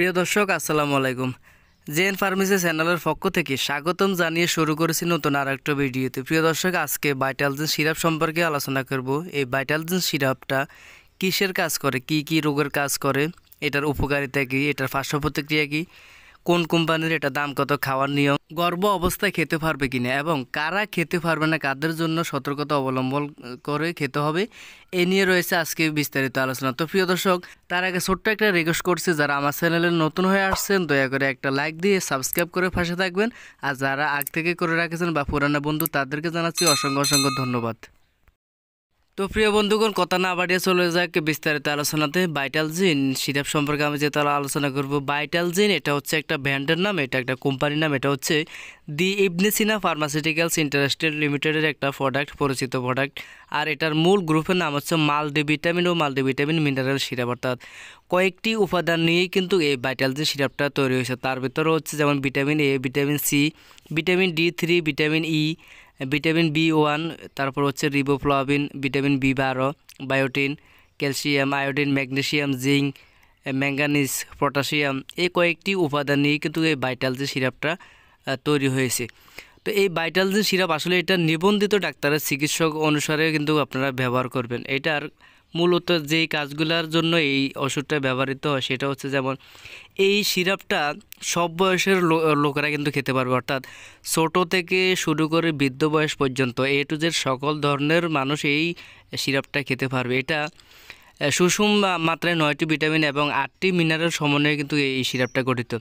প্রিয় দর্শক আসসালামু আলাইকুম। জেএন ফার্মেসি চ্যানেলের পক্ষ থেকে স্বাগতম জানিয়ে শুরু করেছি নতুন আর একটা ভিডিওতে। প্রিয় দর্শক, আজকে ভাইটালজিন সিরাপ সম্পর্কে আলোচনা করব। এই ভাইটালজিন সিরাপটা কিসের কাজ করে, কি কি রোগের কাজ করে, এটার উপকারিতা কী, এটার পার্শ্ব প্রতিক্রিয়া কী, কোন কোম্পানির, এটা দাম কত, খাওয়ার নিয়ম, গর্ভ অবস্থায় খেতে পারবে কিনা এবং কারা খেতে পারবে না, কাদের জন্য সতর্কতা অবলম্বন করে খেতে হবে, এ নিয়ে রয়েছে আজকে বিস্তারিত আলোচনা। তো প্রিয় দর্শক, তার আগে ছোট্ট একটা রিকোয়েস্ট করছি, যারা আমার চ্যানেলে নতুন হয়ে আসছেন দয়া করে একটা লাইক দিয়ে সাবস্ক্রাইব করে পাশে থাকবেন। আর যারা আগ থেকে করে রাখেছেন বা পুরানো বন্ধু, তাদেরকে জানাচ্ছি অসংখ্য অসংখ্য ধন্যবাদ। তো প্রিয় বন্ধুগণ, কথা না বাড়িয়ে চলে যাক বিস্তারিত আলোচনাতে। ভাইটালজিন সিরাপ সম্পর্কে আমি যে তারা আলোচনা করব। ভাইটালজিন এটা হচ্ছে একটা ব্র্যান্ডের নাম, এটা একটা কোম্পানির নাম। এটা হচ্ছে দি ইবনে সিনা ফার্মাসিউটিক্যালস ইন্টারন্যাশনাল লিমিটেডের একটা প্রোডাক্ট, পরিচিত প্রোডাক্ট। আর এটার মূল গ্রুপের নাম হচ্ছে মাল্টিভিটামিন ও মাল্টিভিটামিন মিনারেল সিরাপ। অর্থাৎ কয়েকটি উপাদান নিয়েই কিন্তু এই ভাইটালজিন সিরাপটা তৈরি হয়েছে। তার ভিতরে হচ্ছে যেমন vitamin A, vitamin C, vitamin D three, vitamin E, vitamin B one, তারপর হচ্ছে রিবোফ্লাভিন, ভিটামিন বি12, biotin, calcium, iodine, magnesium, zinc, manganese, potassium, এই কয়েকটি উপাদান নিয়ে কিন্তু এই ভাইটালজিন সিরাপটা তৈরি হয়েছে। তো এই ভাইটালজিন সিরাপ আসলে এটা নিবন্ধিত ডাক্তারের চিকিৎসক অনুসারে কিন্তু আপনারা ব্যবহার করবেন। এটার মূলত যেই কাজগুলোর জন্য এই ওষুধটা ব্যবহৃত হয় সেটা হচ্ছে যেমন এই সিরাপটা সব বয়সের লোকেরা কিন্তু খেতে পারবে। অর্থাৎ ছোট থেকে শুরু করে বৃদ্ধ বয়স পর্যন্ত এ টু জেড সকল ধরনের মানুষ এই সিরাপটা খেতে পারবে। এটা সুষম মাত্রায় 9টি ভিটামিন এবং 8টি মিনারেল সমন্বয়ে কিন্তু এই সিরাপটা গঠিত।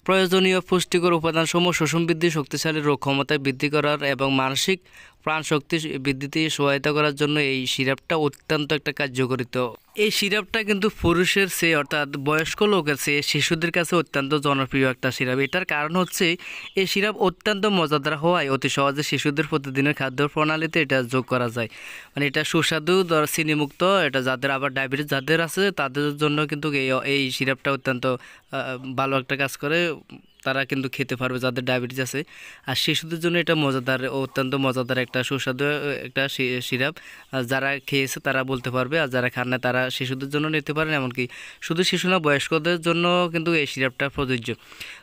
প্রয়োজনীয় পুষ্টিকর উপাদানসমূহ শোষণ বৃদ্ধি, শক্তিশালী রোগ ক্ষমতা বৃদ্ধি করার এবং মানসিক প্রাণশক্তি বৃদ্ধিতে সহায়তা করার জন্য এই সিরাপটা অত্যন্ত একটা কার্যকরিত। এই সিরাপটা কিন্তু পুরুষের চেয়ে অর্থাৎ বয়স্ক লোকের চেয়ে শিশুদের কাছে অত্যন্ত জনপ্রিয় একটা সিরাপ। এটার কারণ হচ্ছে এই সিরাপ অত্যন্ত মজাদার হওয়ায় অতি সহজে শিশুদের প্রতিদিনের খাদ্য প্রণালীতে এটা যোগ করা যায়। মানে এটা সুস্বাদু, চিনিমুক্ত। এটা যাদের আবার ডায়াবেটিস যাদের আছে তাদের জন্য কিন্তু এই সিরাপটা অত্যন্ত ভালো একটা কাজ করে, তারা কিন্তু খেতে পারবে যাদের ডায়াবেটিস আছে। আর শিশুদের জন্য এটা মজাদার, অত্যন্ত মজাদার একটা সুস্বাদু একটা সিরাপ। যারা খেয়েছে তারা বলতে পারবে, আর যারা খান না তারা শিশুদের জন্য নিতে পারেন। এমনকি শুধু শিশু না, বয়স্কদের জন্য কিন্তু এই সিরাপটা প্রযোজ্য।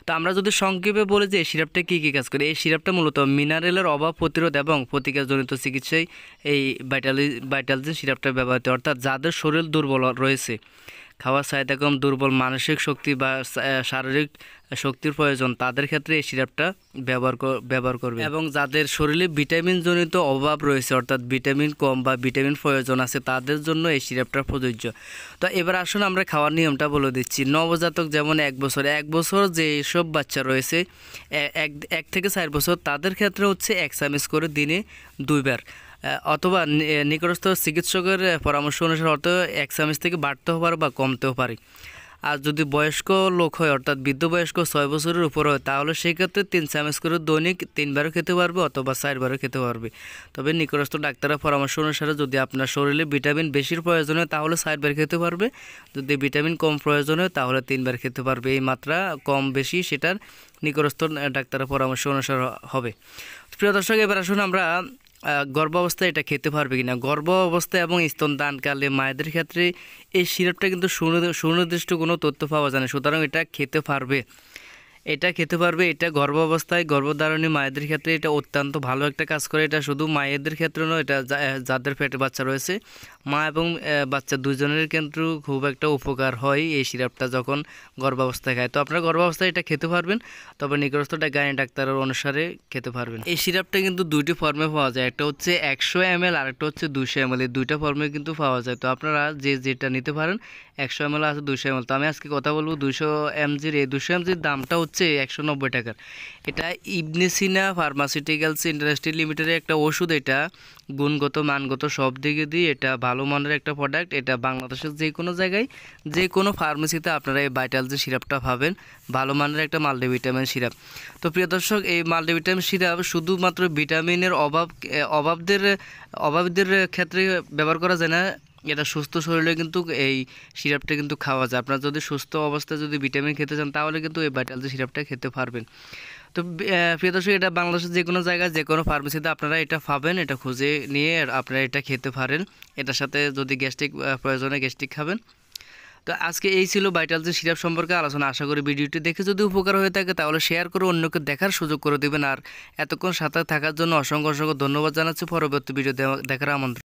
তো আমরা যদি সংক্ষেপে বলি যে এই সিরাপটা কী কী কাজ করে। এই সিরাপটা মূলত মিনারেলের অভাব প্রতিরোধ এবং প্রতিকারজনিত চিকিৎসায় এই ভাইটালজিন সিরাপটা ব্যবহৃত। অর্থাৎ যাদের শরীর দুর্বল রয়েছে, খাওয়ার চাহিদা কম, দুর্বল মানসিক শক্তি বা শারীরিক শক্তির প্রয়োজন, তাদের ক্ষেত্রে এই সিরাপটা ব্যবহার করবে। এবং যাদের শরীরে ভিটামিনজনিত অভাব রয়েছে, অর্থাৎ ভিটামিন কম বা ভিটামিন প্রয়োজন আছে, তাদের জন্য এই সিরাপটা প্রযোজ্য। তো এবার আসুন আমরা খাওয়ার নিয়মটা বলে দিচ্ছি। নবজাতক যেমন 1 বছর যেসব বাচ্চা রয়েছে 1 থেকে 4 বছর, তাদের ক্ষেত্রে হচ্ছে 1 চামচ করে দিনে 2 বার, অথবা নিকটস্থ চিকিৎসকের পরামর্শ অনুসারে হয়তো 1 চামচ থেকে বাড়তেও পারে বা কমতেও পারে। আর যদি বয়স্ক লোক হয় অর্থাৎ বৃদ্ধ বয়স্ক 6 বছরের উপর হয়, তাহলে সেক্ষেত্রে 3 চামচ করে দৈনিক 3 বারও খেতে পারবে অথবা 4 বারও খেতে পারবে। তবে নিকটস্থ ডাক্তারের পরামর্শ অনুসারে যদি আপনার শরীরে ভিটামিন বেশির প্রয়োজন হয় তাহলে 4 বার খেতে পারবে, যদি ভিটামিন কম প্রয়োজন হয় তাহলে 3 বার খেতে পারবে। এই মাত্রা কম বেশি সেটার নিকটস্থ ডাক্তারের পরামর্শ অনুসারে হবে। প্রিয় দর্শক, এবার আসুন আমরা গর্ভাবস্থায় এটা খেতে পারবে কিনা। গর্ভ অবস্থায় এবং স্তনদানকালে মায়েদের ক্ষেত্রে এই সিরাপটা কিন্তু সুনির্দিষ্ট কোনো তথ্য পাওয়া যায় না, সুতরাং এটা খেতে পারবে। এটা গর্ভাবস্থায় গর্ভধারণী মায়েদের ক্ষেত্রে এটা অত্যন্ত ভালো একটা কাজ করে। এটা শুধু মায়েদের ক্ষেত্রে নয়, এটা যাদের পেটে বাচ্চা রয়েছে, মা এবং বাচ্চা দুজনের কিন্তু খুব একটা উপকার হয় এই সিরাপটা যখন গর্ভাবস্থায় খায়। তো আপনারা গর্ভাবস্থায় এটা খেতে পারবেন, তবে নিকটস্থ গাইনি ডাক্তারের অনুসারে খেতে পারবেন। এই সিরাপটা কিন্তু 2টি ফর্মে পাওয়া যায়, একটা হচ্ছে 100 ml আর একটা হচ্ছে 200 ml। এই 2টা ফর্মে কিন্তু পাওয়া যায়। তো আপনারা যেটা নিতে পারেন, 100 ml আছে, 200 ml। তো আমি আজকে কথা বলবো 200 mg। এই 200 mg দামটা হচ্ছে 190 টাকার। এটা ইবনে সিনা ফার্মাসিউটিক্যালস ইন্টারন্যাশনাল লিমিটেডের একটা ওষুধ। এটা গুণগত মানগত সব দিকে দিয়ে এটা ভালো মানের একটা প্রোডাক্ট। এটা বাংলাদেশের যে কোনো জায়গায় যে কোনো ফার্মেসিতে আপনারা এই ভাইটালজিন সিরাপটা পাবেন, ভালো মানের একটা মাল্টিভিটামিন সিরাপ। তো প্রিয় দর্শক, এই মাল্টিভিটামিন সিরাপ শুধুমাত্র ভিটামিনের অভাবদের ক্ষেত্রে ব্যবহার করা যায় না, এটা সুস্থ শরীরে কিন্তু এই সিরাপটা কিন্তু খাওয়া যায়। আপনারা যদি সুস্থ অবস্থায় যদি ভিটামিন খেতে চান তাহলে কিন্তু এই ভাইটালজিন সিরাপটা খেতে পারবেন। তো প্রিয় দর্শক, এটা বাংলাদেশের যে কোনো জায়গায় যে কোনো ফার্মেসিতে আপনারা এটা পাবেন। এটা খুঁজে নিয়ে আপনারা এটা খেতে পারেন। এটার সাথে যদি গ্যাস্ট্রিক প্রয়োজনে গ্যাস্ট্রিক খাবেন। তো আজকে এই ছিল ভাইটালজিন সিরাপ সম্পর্কে আলোচনা। আশা করি ভিডিওটি দেখে যদি উপকার হয়ে থাকে তাহলে শেয়ার করে অন্যকে দেখার সুযোগ করে দেবেন। আর এতক্ষণ সাথে থাকার জন্য অসংখ্য ধন্যবাদ জানাচ্ছি। পরবর্তী ভিডিও দেখার আমন্ত্রণ।